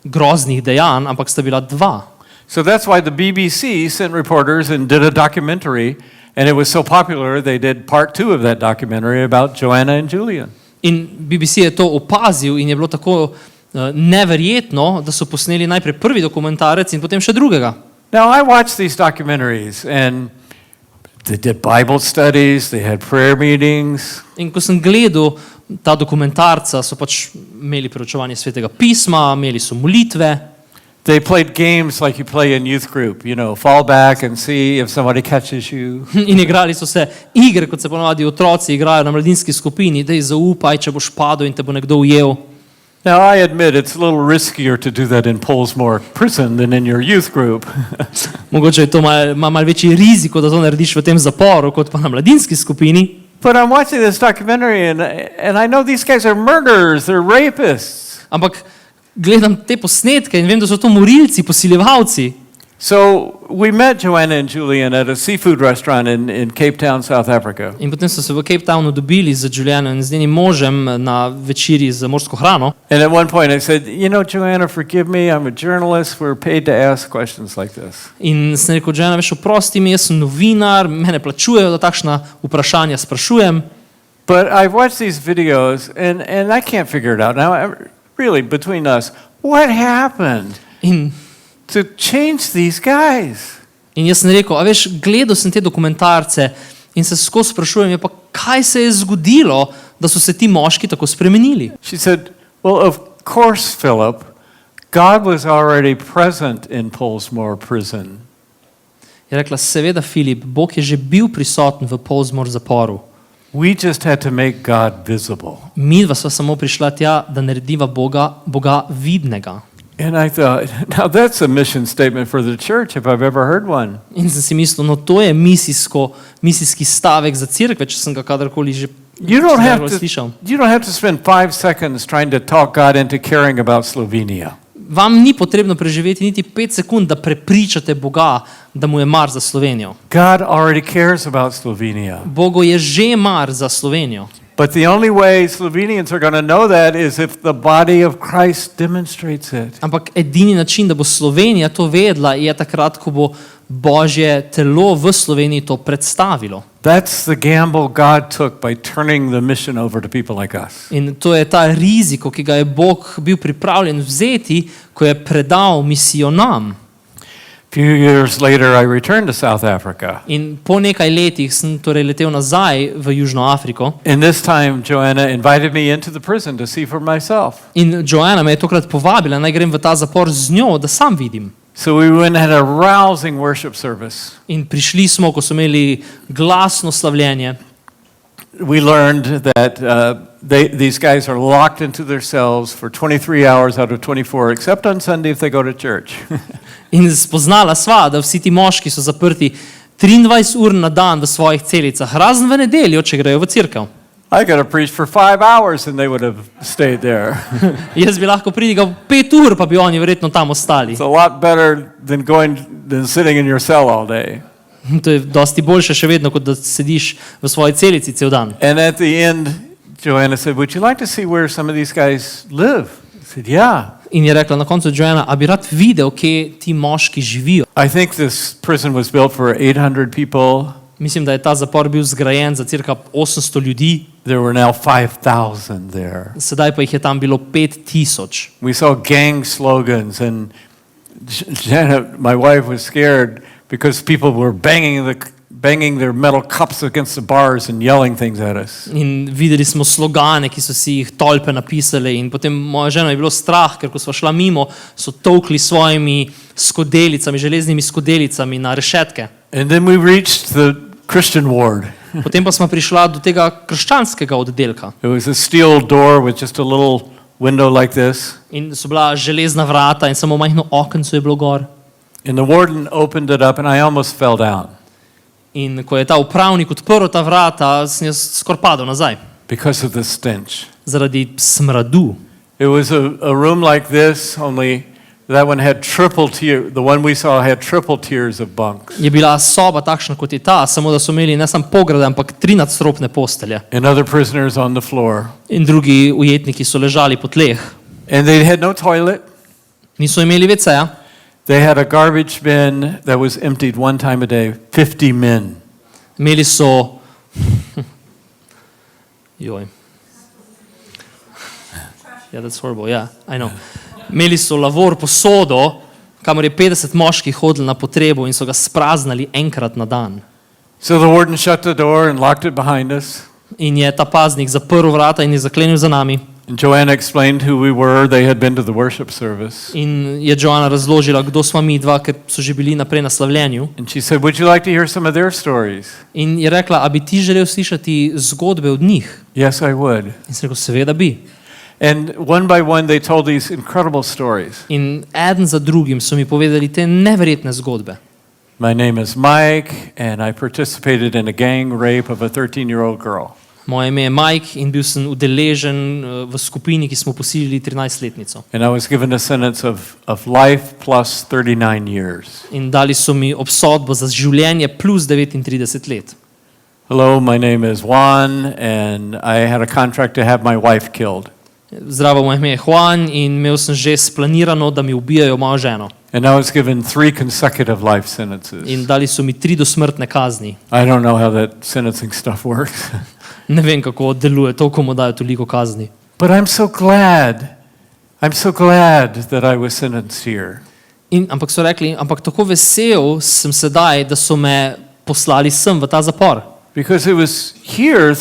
groznih dejanj, ampak sta bila 2. So that's why the BBC sent reporters and did a documentary, and it was so popular they did part 2 of that documentary about Joanna and Julian. In BBC je to opazil in je bilo tako neverjetno, da so posneli najprej prvi dokumentarec in potem še drugega. Now I watched these documentaries and they did Bible studies, they had prayer meetings. In ko sem gledal ta dokumentarca, so pač imeli preučevanje svetega pisma, imeli so molitve. They played games like you play in youth group, you know, fall back and see if somebody catches you. In igrali so se igre, kot se ponavadi otroci igrajo na mladinski skupini, daj zaupaj, če boš padel in te bo nekdo ujel. Now I admit it's a little riskier to do that in Pollsmoor Prison than in your youth group. Mogoče je to malo večji riziko, da to narediš v tem zaporu, kot pa na mladinski skupini. But I'm watching this documentary and I know these guys are murderers, they're rapists. Ampak gledam te posnetke in vem, da so to morilci, posiljevalci. So we met Joanna and Julian at a seafood restaurant in Cape Town, South Africa. In potem so se v Cape Townu dobili z Julianom in z njenim možem na večerji z morsko hrano. And at one point I said, you know, Joanna, forgive me, I'm a journalist, we're paid to ask questions like this. In sem rekel, Joanna, veš, oprosti mi, jaz sem novinar, mene plačujejo, da takšna vprašanja sprašujem. But I've watched these videos and I can't figure it out. Now, really, between us, what happened In to change these guys? In jaz sem rekel, a veš, gledal sem te dokumentarce in se skozi sprašujem, ja, pa kaj se je zgodilo, da so se ti moški tako spremenili. She said, well, of course, Philip, God was already present in Pollsmoor prison. Je rekla, seveda, Filip, Bog je že bil prisoten v Pollsmoor zaporu. We just had to make God visible. Midva sva samo prišla tja, da narediva Boga vidnega. And I thought, now that's a mission statement for the church if I've ever heard one. In sem si mislil, no to je misijski stavek za cerkve, če sem ga kadarkoli že You don't slišal. have to spend 5 seconds trying to talk God into caring about Slovenia. Vam ni potrebno preživeti niti 5 sekund, da prepričate Boga, da mu je mar za Slovenijo. God already cares about Slovenia. Bogu je že mar za Slovenijo. But the only way Slovenians are going to know that is if the body of Christ demonstrates it. Ampak edini način, da bo Slovenija to vedela, je takrat, ko bo Božje telo v Sloveniji to predstavilo. That's the gamble God took by turning the mission over to people like us. In to je ta riziko, ki ga je Bog bil pripravljen vzeti, ko je predal misijo nam. A few years later, I returned to South Africa. In po nekaj letih sem torej letel nazaj v Južno Afriko. And this time, Joanna invited me into the prison to see for myself. In Joanna me je tokrat povabila, naj grem v ta zapor z njo, da sam vidim. So we went and had a rousing worship service. In prišli smo, ko so imeli glasno slavljenje. We learned that these guys are locked into their cells for 23 hours out of 24, except on Sunday if they go to church. In spoznala sva, da vsi ti moški so zaprti 23 ur na dan v svojih celicah, razen v nedeljo, če grejo v cerkev. I got to preach for 5 hours and they would have stayed there. Jaz bi lahko pridigal 5 ur, pa bi oni verjetno tam ostali. It's a lot better than sitting in your cell all day. To je dosti boljše še vedno, kot da sediš v svoji celici cel dan. And at the end, Joanna said, would you like to see where some of these guys live? I said, yeah. In je rekla na koncu Joanna, a bi rad videl, kje ti moški živijo. I think this prison was built for 800 people. Mislim, da je ta zapor bil zgrajen za cirka 800 ljudi. There were now 5,000 there. Sedaj pa jih je tam bilo 5,000. We saw gang slogans and Janet, my wife, was scared because people were banging their metal cups against the bars and yelling things at us. In videli smo slogane, ki so si jih tolpe napisali, in potem moja žena je bilo strah, ker ko sva šla mimo, so tolkli svojimi skodelicami, železnimi skodelicami na rešetke. And then we reached the Christian ward. Potem pa smo prišla do tega krščanskega oddelka. It was a steel door with just a little window like this. In so bila železna vrata in samo majhno okenco je bilo gor. And the warden opened it up and I almost fell down. In ko je ta upravnik odprl ta vrata, sem jaz skoraj padel nazaj. Because of the stench. Zaradi smradu. It was a room like this, only that one had triple tier. The one we saw had triple tiers of bunks. Je bila soba takšna kot je ta, samo da so imeli ne samo pograde, ampak 3 nadstropne postelje. And other prisoners on the floor. In drugi ujetniki so ležali po tleh. And they had no toilet. Niso imeli WC-ja. They had a garbage bin that was emptied one time a day. 50 men. Imeli so Joj. Yeah, that's horrible. Yeah, I know. Imeli so lavor posodo, kamor je 50 moških hodilo na potrebo in so ga spraznali enkrat na dan. So the warden shut the door and locked it behind us. In je ta paznik zaprl vrata in je zaklenil za nami. And Joanna explained who we were. They had been to the worship service. In je Joanna razložila, kdo smo mi dva, ker so že bili naprej na slavljenju. And she said, would you like to hear some of their stories? In je rekla, a bi ti želel slišati zgodbe od njih? Yes, I would. In sem rekel, seveda bi. And one by one they told these incredible stories. In eden za drugim so mi povedali te neverjetne zgodbe. My name is Mike and I participated in a gang rape of a 13-year-old girl. Moje ime je Mike in bil sem udeležen v skupini, ki smo posilili 13-letnico. And I was given a sentence of life plus 39 years. In dali so mi obsodbo za življenje plus 39 let. Hello, my name is Juan and I had a contract to have my wife killed. Zdravo, moje ime je Juan in imel sem že splanirano, da mi ubijajo mojo ženo. And I was given 3 consecutive life sentences. In dali so mi 3 dosmrtne kazni. I don't know how that sentencing stuff works. Ne vem, kako deluje to, komu dajo toliko kazni. But I'm so glad that I was sentenced here. Ampak so rekli, ampak tako vesel sem sedaj, da so me poslali sem v ta zapor. Because it was here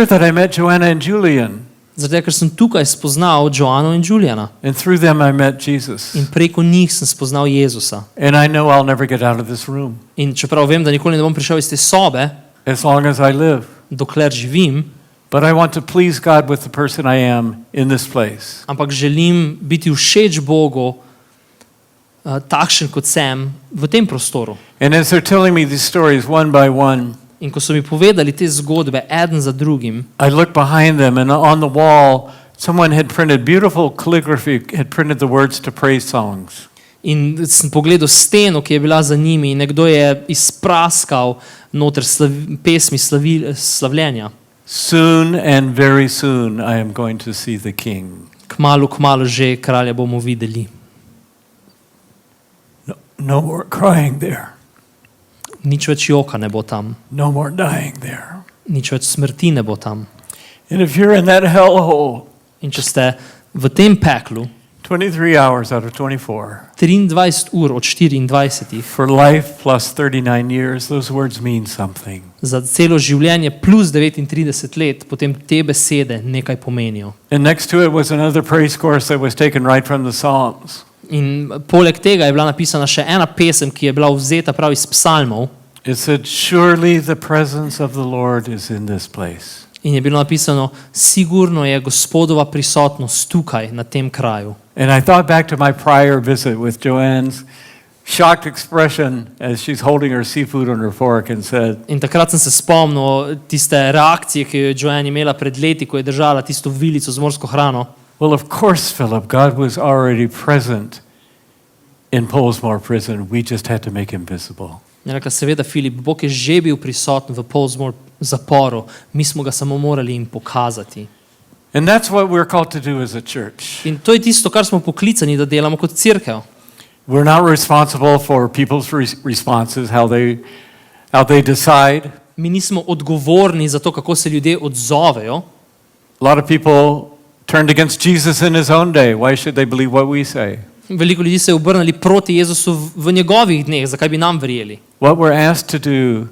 that I met Joanna and Julian. Zato, ker sem tukaj spoznal Joano in Juliana. And through them I met Jesus. In preko njih sem spoznal Jezusa. And I know I'll never get out of this room In čeprav vem, da nikoli ne bom prišel iz te sobe, as long as I live. dokler živim, But I want to please God with the person I am in this place. ampak želim biti všeč Bogu, takšen kot sem v tem prostoru. And as they're telling me these stories one by one, In ko so mi povedali te zgodbe, eden za drugim, I look behind them, and on the wall, someone had printed beautiful calligraphy, had printed the words to praise songs. in sem pogledal steno, ki je bila za njimi, in nekdo je izpraskal noter pesmi slavljenja. Soon and very soon I am going to see the King. Kmalu že kralja bomo videli. No more crying there. Nič več joka ne bo tam. No more dying there. Nič več smrti ne bo tam. And if you're in that hellhole, In če ste v tem peklu 23 hours out of 24, 23 ur od 24 for life plus 39 years, those words mean something. za celo življenje plus 39 let, potem te besede nekaj pomenijo. And next to it was another praise chorus that was taken right from the Psalms. In poleg tega je bila napisana še ena pesem, ki je bila vzeta prav iz psalmov, It said, surely the presence of the Lord is in this place. in je bilo napisano, sigurno je Gospodova prisotnost tukaj, na tem kraju. And I thought back to my prior visit with Joanne's shocked expression as she's holding her seafood on her fork and said, In takrat sem se spomnil tiste reakcije, ki jo je Joanne imela pred leti, ko je držala tisto vilico z morsko hrano. well, of course, Philip, God was already present in Pollsmoor prison. We just had to make him visible. Je rekla, seveda, Filip, Bog je že bil prisoten v Pollsmoor zaporu, mi smo ga samo morali jim pokazati. And that's what we're called to do as a church. In to je tisto, kar smo poklicani, da delamo kot cerkev. We're not responsible for people's responses, how they decide. Mi nismo odgovorni za to, kako se ljudje odzovejo. A lot of people turned against Jesus in his own day. Why should they believe what we say? Veliko ljudi se je obrnili proti Jezusu v njegovih dneh, zakaj bi nam verjeli. What we're asked to do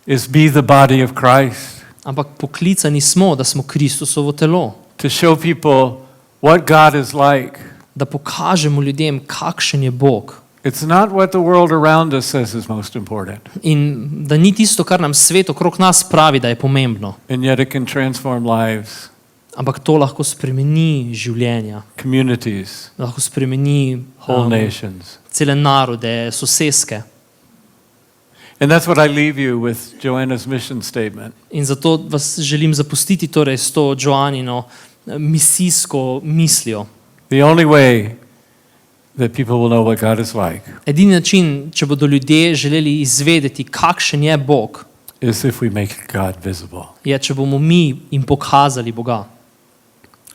is be the body of Christ, Ampak poklicani smo, da smo Kristusovo telo, to show people what God is like. da pokažemo ljudem, kakšen je Bog. It's not what the world around us says is most important, In da ni tisto, kar nam svet okrog nas pravi, da je pomembno. and yet it can transform lives, Ampak to lahko spremeni življenja, communities, lahko spremeni whole nations. cele narode, soseske. And that's what I leave you with Joanna's mission statement. In zato vas želim zapustiti torej s to Joanino misijsko mislijo. The only way that people will know what God is like Edini način, če bodo ljudje želeli izvedeti, kakšen je Bog, is if we make God visible. je, če bomo mi jim pokazali Boga.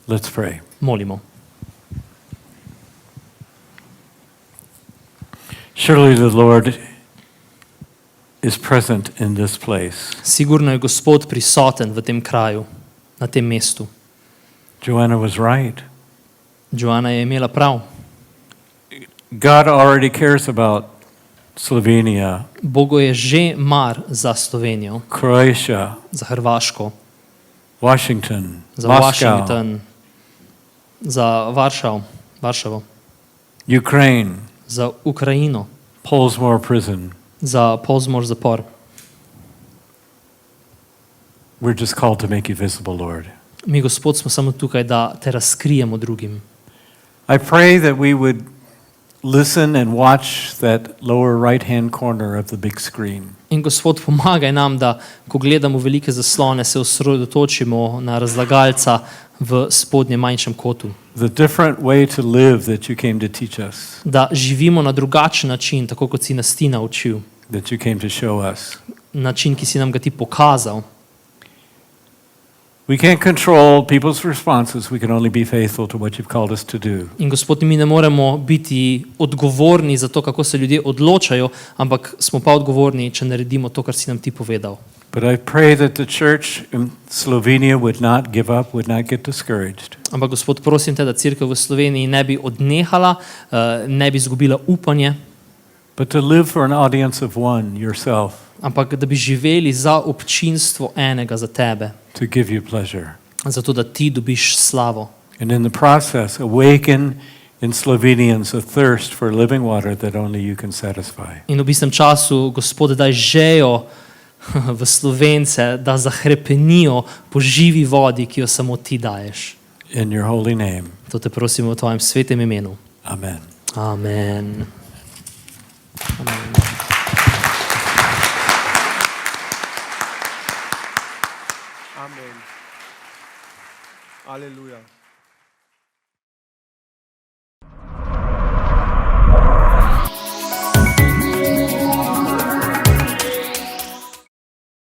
Let's pray. Molimo. Surely the Lord is present in this place. Sigurno je Gospod prisoten v tem kraju, na tem mestu. Joanna was right. Joana je imela prav. God already cares about Slovenia, Bogu je že mar za Slovenijo, Croatia, za Hrvaško, Washington, za Moscow, Washington, za Varšavo, Ukraine, za Ukrajino, Pollsmoor prison. za Pollsmoor zapor. We're just called to make you visible, Lord. Mi, Gospod, smo samo tukaj, da te razkrijemo drugim. I pray that we would listen and watch that lower right-hand corner of the big screen. In Gospod, pomagaj nam, da ko gledamo velike zaslone, se osredotočimo na razlagalca v spodnjem manjšem kotu. The different way to live that you came to teach us, Da živimo na drugačen način, tako kot si nas ti naučil. that you came to show us. Način, ki si nam ga ti pokazal. We can't control people's responses. We can only be faithful to what you've called us to do. In Gospod, mi ne moremo biti odgovorni za to, kako se ljudje odločajo, ampak smo pa odgovorni, če naredimo to, kar si nam ti povedal. But I pray that the church in Slovenia would not give up, would not get discouraged. Ampak Gospod, prosim te, da cerkev v Sloveniji ne bi odnehala, ne bi izgubila upanje, But to live for an audience of one, yourself, ampak da bi živeli za občinstvo enega, za tebe, to give you pleasure. zato da ti dobiš slavo. And in the process, awaken in Slovenians a thirst for living water that only you can satisfy. In v istem času, Gospod, daj žejo v Slovence, da zahrepenijo po živi vodi, ki jo samo ti daješ. In your holy name. To te prosimo v tvojem svetem imenu. Amen. Amen. Amen. Aleluja.